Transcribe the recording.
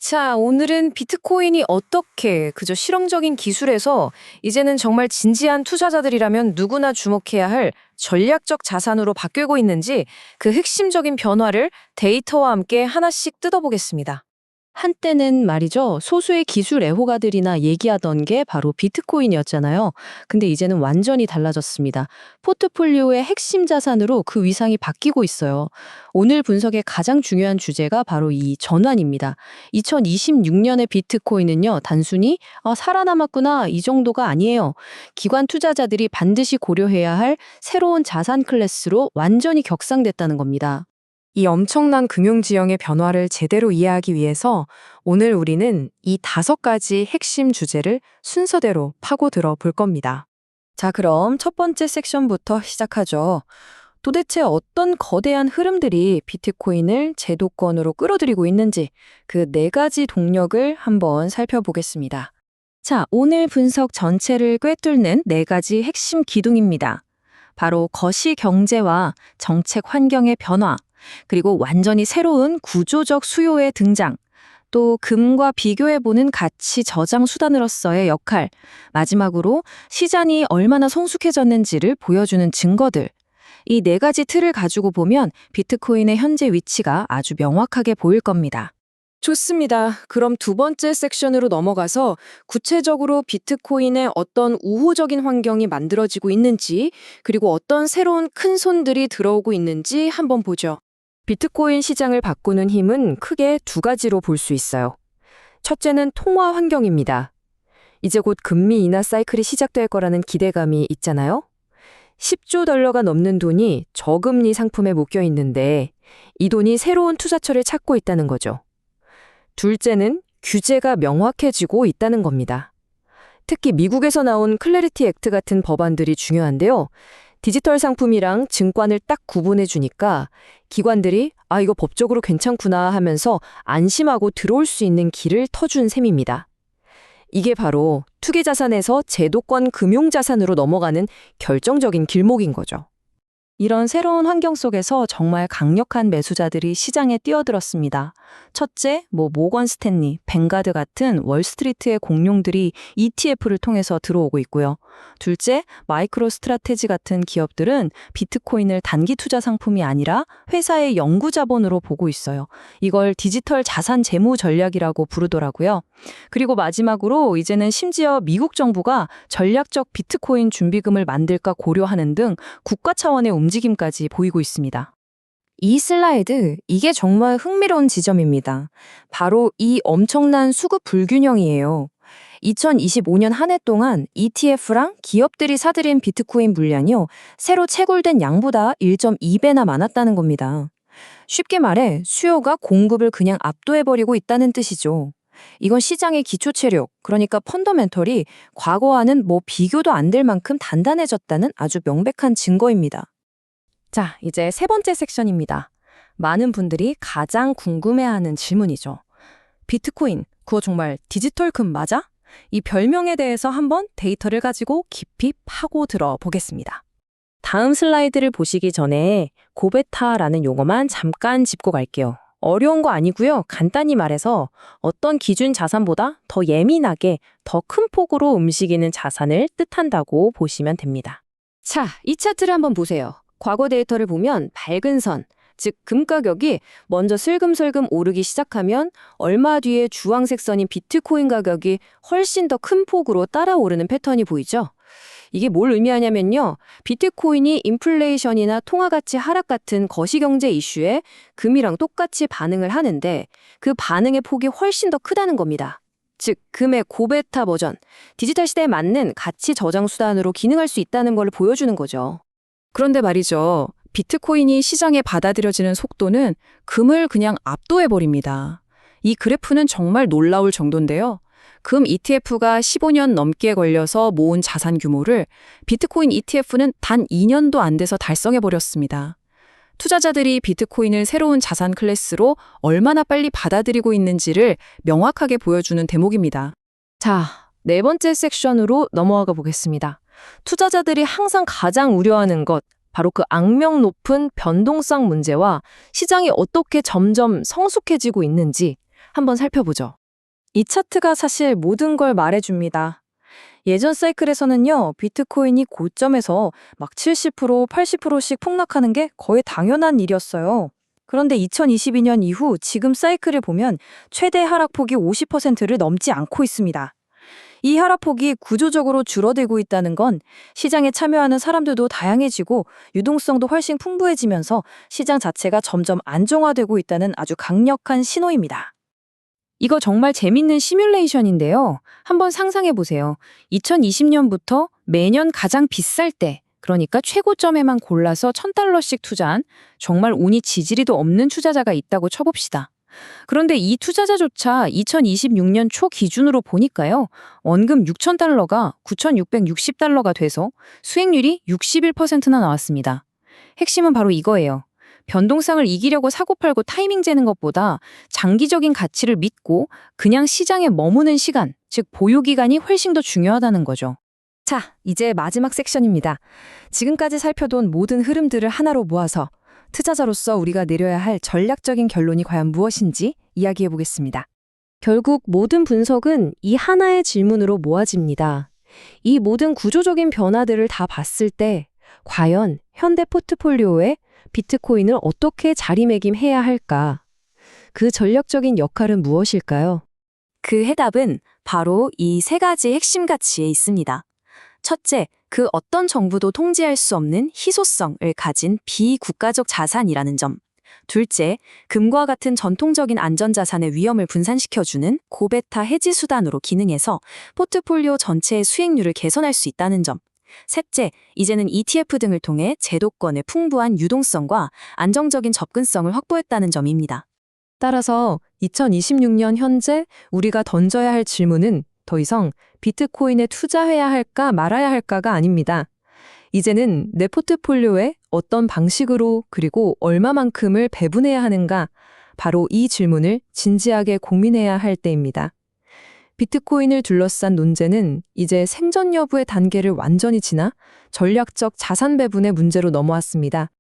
자, 오늘은 비트코인이 어떻게 그저 실험적인 기술에서 이제는 정말 진지한 투자자들이라면 누구나 주목해야 할 전략적 자산으로 바뀌고 있는지 그 핵심적인 변화를 데이터와 함께 하나씩 뜯어보겠습니다. 한때는 말이죠. 소수의 기술 애호가들이나 얘기하던 게 바로 비트코인이었잖아요. 근데 이제는 완전히 달라졌습니다. 포트폴리오의 핵심 자산으로 그 위상이 바뀌고 있어요. 오늘 분석의 가장 중요한 주제가 바로 이 전환입니다. 2026년의 비트코인은요, 단순히 살아남았구나 이 정도가 아니에요. 기관 투자자들이 반드시 고려해야 할 새로운 자산 클래스로 완전히 격상됐다는 겁니다. 이 엄청난 금융지형의 변화를 제대로 이해하기 위해서 오늘 우리는 이 5가지 핵심 주제를 순서대로 파고들어 볼 겁니다. 자, 그럼 첫 번째 섹션부터 시작하죠. 도대체 어떤 거대한 흐름들이 비트코인을 제도권으로 끌어들이고 있는지 그 4가지 동력을 한번 살펴보겠습니다. 자, 오늘 분석 전체를 꿰뚫는 4가지 핵심 기둥입니다. 바로 거시 경제와 정책 환경의 변화, 그리고 완전히 새로운 구조적 수요의 등장, 또 금과 비교해보는 가치 저장 수단으로서의 역할, 마지막으로 시장이 얼마나 성숙해졌는지를 보여주는 증거들. 이 4가지 틀을 가지고 보면 비트코인의 현재 위치가 아주 명확하게 보일 겁니다. 좋습니다. 그럼 두 번째 섹션으로 넘어가서 구체적으로 비트코인의 어떤 우호적인 환경이 만들어지고 있는지, 그리고 어떤 새로운 큰 손들이 들어오고 있는지 한번 보죠. 비트코인 시장을 바꾸는 힘은 크게 2가지로 볼 수 있어요. 첫째는 통화 환경입니다. 이제 곧 금리 인하 사이클이 시작될 거라는 기대감이 있잖아요. 10조 달러가 넘는 돈이 저금리 상품에 묶여 있는데 이 돈이 새로운 투자처를 찾고 있다는 거죠. 둘째는 규제가 명확해지고 있다는 겁니다. 특히 미국에서 나온 클래리티 액트 같은 법안들이 중요한데요. 디지털 상품이랑 증권을 딱 구분해 주니까 기관들이 이거 법적으로 괜찮구나 하면서 안심하고 들어올 수 있는 길을 터준 셈입니다. 이게 바로 투기자산에서 제도권 금융자산으로 넘어가는 결정적인 길목인 거죠. 이런 새로운 환경 속에서 정말 강력한 매수자들이 시장에 뛰어들었습니다. 첫째, 모건 스탠리, 뱅가드 같은 월스트리트의 공룡들이 ETF를 통해서 들어오고 있고요. 둘째, 마이크로 스트라테지 같은 기업들은 비트코인을 단기 투자 상품이 아니라 회사의 연구 자본으로 보고 있어요. 이걸 디지털 자산 재무 전략이라고 부르더라고요. 그리고 마지막으로 이제는 심지어 미국 정부가 전략적 비트코인 준비금을 만들까 고려하는 등 국가 차원의 움직임까지 보이고 있습니다. 이 슬라이드, 이게 정말 흥미로운 지점입니다. 바로 이 엄청난 수급 불균형이에요. 2025년 한 해 동안 ETF랑 기업들이 사들인 비트코인 물량이요, 새로 채굴된 양보다 1.2배나 많았다는 겁니다. 쉽게 말해 수요가 공급을 그냥 압도해버리고 있다는 뜻이죠. 이건 시장의 기초 체력, 그러니까 펀더멘털이 과거와는 비교도 안 될 만큼 단단해졌다는 아주 명백한 증거입니다. 자, 이제 세 번째 섹션입니다. 많은 분들이 가장 궁금해하는 질문이죠. 비트코인, 그거 정말 디지털 금 맞아? 이 별명에 대해서 한번 데이터를 가지고 깊이 파고들어 보겠습니다. 다음 슬라이드를 보시기 전에 고베타라는 용어만 잠깐 짚고 갈게요. 어려운 거 아니고요. 간단히 말해서 어떤 기준 자산보다 더 예민하게 더 큰 폭으로 움직이는 자산을 뜻한다고 보시면 됩니다. 자, 이 차트를 한번 보세요. 과거 데이터를 보면 밝은 선, 즉 금 가격이 먼저 슬금슬금 오르기 시작하면 얼마 뒤에 주황색 선인 비트코인 가격이 훨씬 더 큰 폭으로 따라오르는 패턴이 보이죠? 이게 뭘 의미하냐면요. 비트코인이 인플레이션이나 통화가치 하락 같은 거시경제 이슈에 금이랑 똑같이 반응을 하는데 그 반응의 폭이 훨씬 더 크다는 겁니다. 즉, 금의 고베타 버전, 디지털 시대에 맞는 가치 저장 수단으로 기능할 수 있다는 걸 보여주는 거죠. 그런데 말이죠. 비트코인이 시장에 받아들여지는 속도는 금을 그냥 압도해버립니다. 이 그래프는 정말 놀라울 정도인데요. 금 ETF가 15년 넘게 걸려서 모은 자산 규모를 비트코인 ETF는 단 2년도 안 돼서 달성해버렸습니다. 투자자들이 비트코인을 새로운 자산 클래스로 얼마나 빨리 받아들이고 있는지를 명확하게 보여주는 대목입니다. 자, 네 번째 섹션으로 넘어가 보겠습니다. 투자자들이 항상 가장 우려하는 것, 바로 그 악명 높은 변동성 문제와 시장이 어떻게 점점 성숙해지고 있는지 한번 살펴보죠. 이 차트가 사실 모든 걸 말해줍니다. 예전 사이클에서는요, 비트코인이 고점에서 막 70%, 80%씩 폭락하는 게 거의 당연한 일이었어요. 그런데 2022년 이후 지금 사이클을 보면 최대 하락폭이 50%를 넘지 않고 있습니다. 이 하락폭이 구조적으로 줄어들고 있다는 건 시장에 참여하는 사람들도 다양해지고 유동성도 훨씬 풍부해지면서 시장 자체가 점점 안정화되고 있다는 아주 강력한 신호입니다. 이거 정말 재밌는 시뮬레이션인데요. 한번 상상해 보세요. 2020년부터 매년 가장 비쌀 때, 그러니까 최고점에만 골라서 $1,000씩 투자한 정말 운이 지지리도 없는 투자자가 있다고 쳐봅시다. 그런데 이 투자자조차 2026년 초 기준으로 보니까요. 원금 $6,000가 $9,660가 돼서 수익률이 61%나 나왔습니다. 핵심은 바로 이거예요. 변동성을 이기려고 사고팔고 타이밍 재는 것보다 장기적인 가치를 믿고 그냥 시장에 머무는 시간, 즉 보유기간이 훨씬 더 중요하다는 거죠. 자, 이제 마지막 섹션입니다. 지금까지 살펴본 모든 흐름들을 하나로 모아서 투자자로서 우리가 내려야 할 전략적인 결론이 과연 무엇인지 이야기해 보겠습니다. 결국 모든 분석은 이 하나의 질문으로 모아집니다. 이 모든 구조적인 변화들을 다 봤을 때 과연 현대 포트폴리오에 비트코인을 어떻게 자리매김해야 할까? 그 전략적인 역할은 무엇일까요? 그 해답은 바로 이 세 가지 핵심 가치에 있습니다. 첫째, 그 어떤 정부도 통제할 수 없는 희소성을 가진 비국가적 자산이라는 점. 둘째, 금과 같은 전통적인 안전자산의 위험을 분산시켜주는 고베타 해지 수단으로 기능해서 포트폴리오 전체의 수익률을 개선할 수 있다는 점. 셋째, 이제는 ETF 등을 통해 제도권의 풍부한 유동성과 안정적인 접근성을 확보했다는 점입니다. 따라서 2026년 현재 우리가 던져야 할 질문은 더 이상 비트코인에 투자해야 할까 말아야 할까가 아닙니다. 이제는 내 포트폴리오에 어떤 방식으로 그리고 얼마만큼을 배분해야 하는가, 바로 이 질문을 진지하게 고민해야 할 때입니다. 비트코인을 둘러싼 논제는 이제 생존 여부의 단계를 완전히 지나 전략적 자산 배분의 문제로 넘어왔습니다.